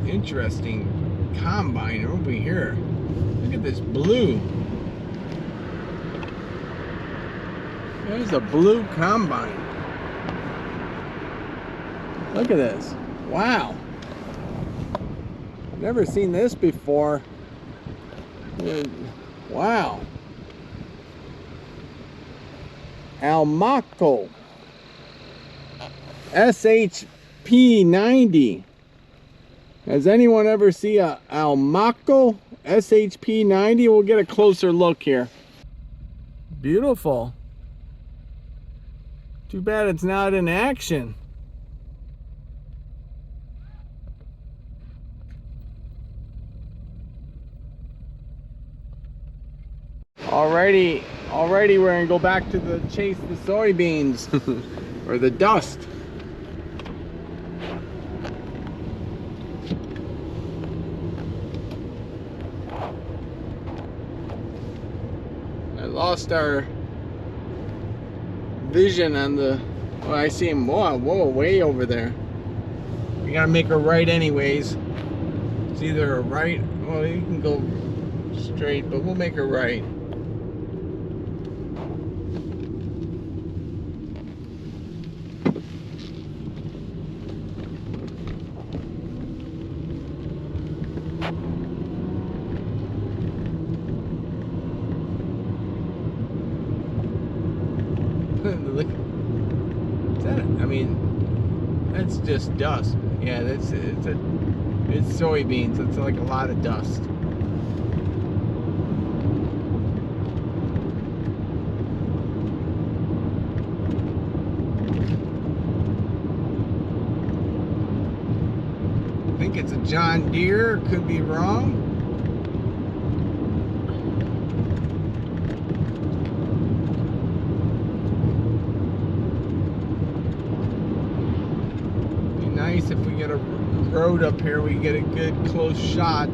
interesting combine over here. Look at this blue. There's a blue combine. Look at this. Wow. Never seen this before. Wow. Almaco SHP90. Has anyone ever seen a Almaco SHP90? We'll get a closer look here. Beautiful. Too bad it's not in action. Alrighty, we're gonna go back to the chase the soybeans or the dust. I lost our vision on the. Well, I see him. Whoa, way over there. We gotta make a right anyways. It's either a right. Well, you can go straight, but we'll make a right. Look, is that? I mean, that's just dust. Yeah, it's soybeans. It's like a lot of dust. I think it's a John Deere. Could be wrong. Nice if we get a road up here, we get a good close shot.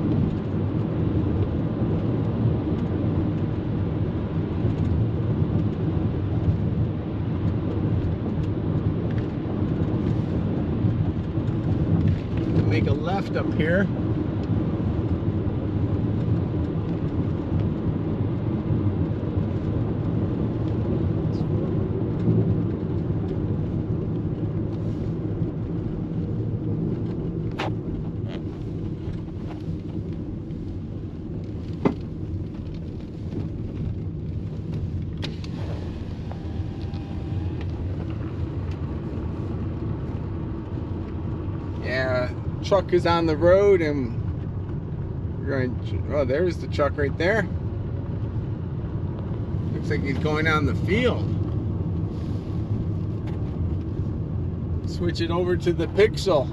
Make a left up here. Yeah, truck is on the road and we're going to, oh, there's the truck right there. Looks like he's going on the field. Switch it over to the Pixel.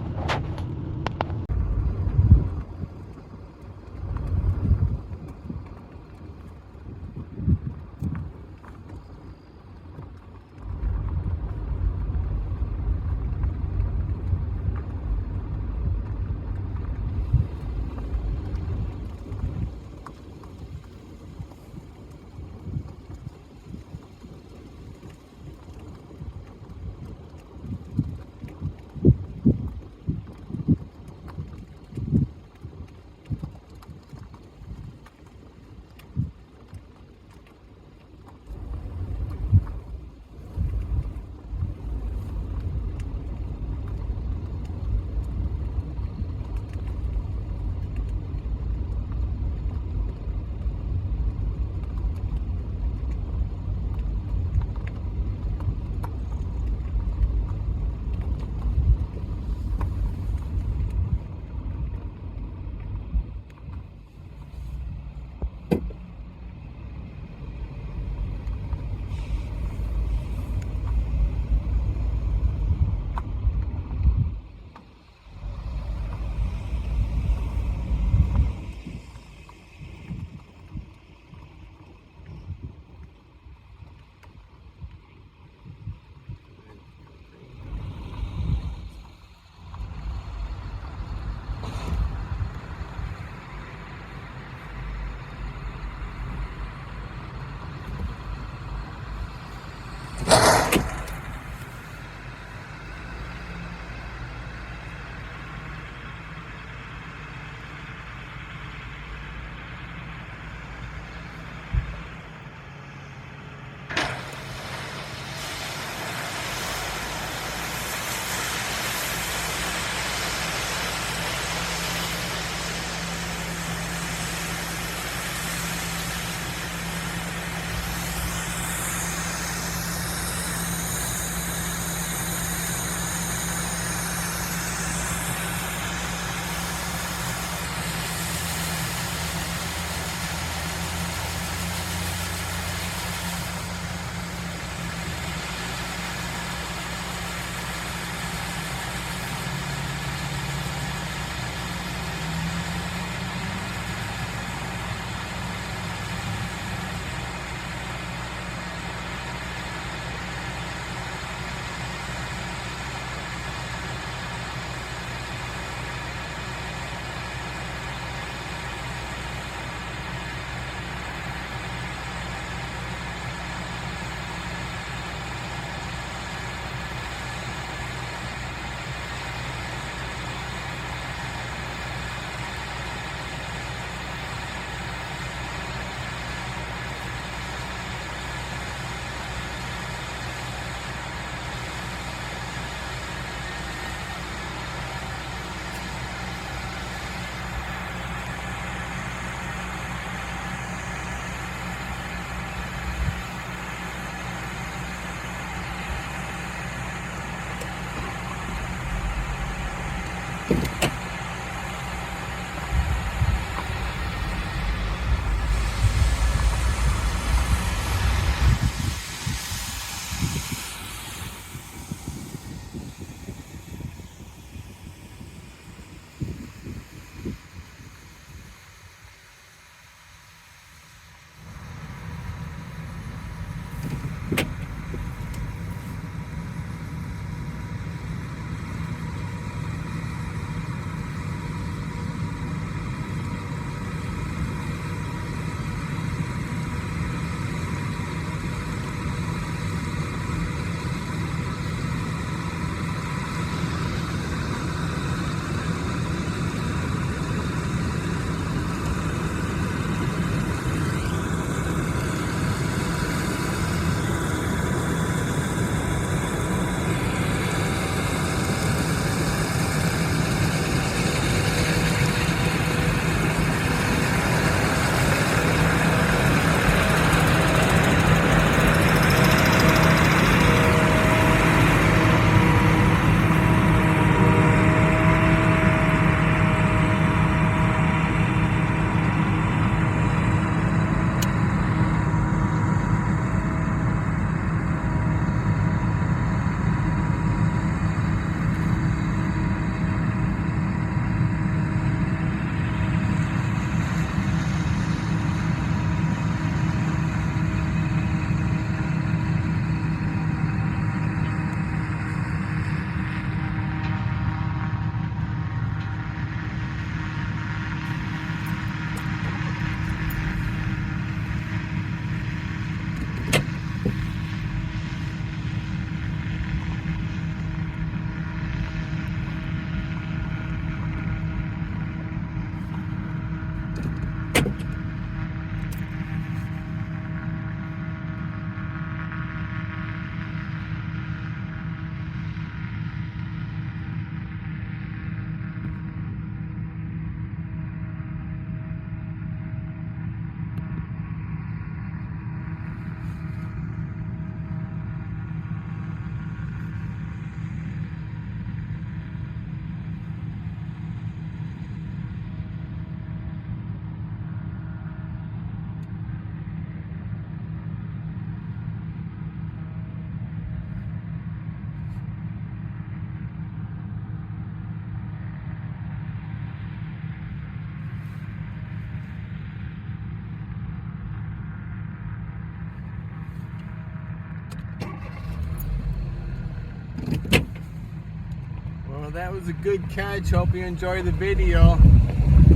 Well, that was a good catch. Hope you enjoyed the video.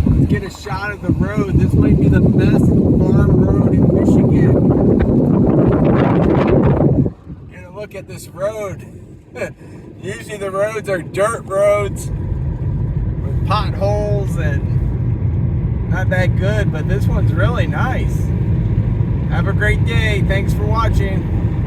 Let's get a shot of the road. This might be the best farm road in Michigan. You're gonna look at this road. Usually the roads are dirt roads with potholes and not that good, but this one's really nice. Have a great day. Thanks for watching.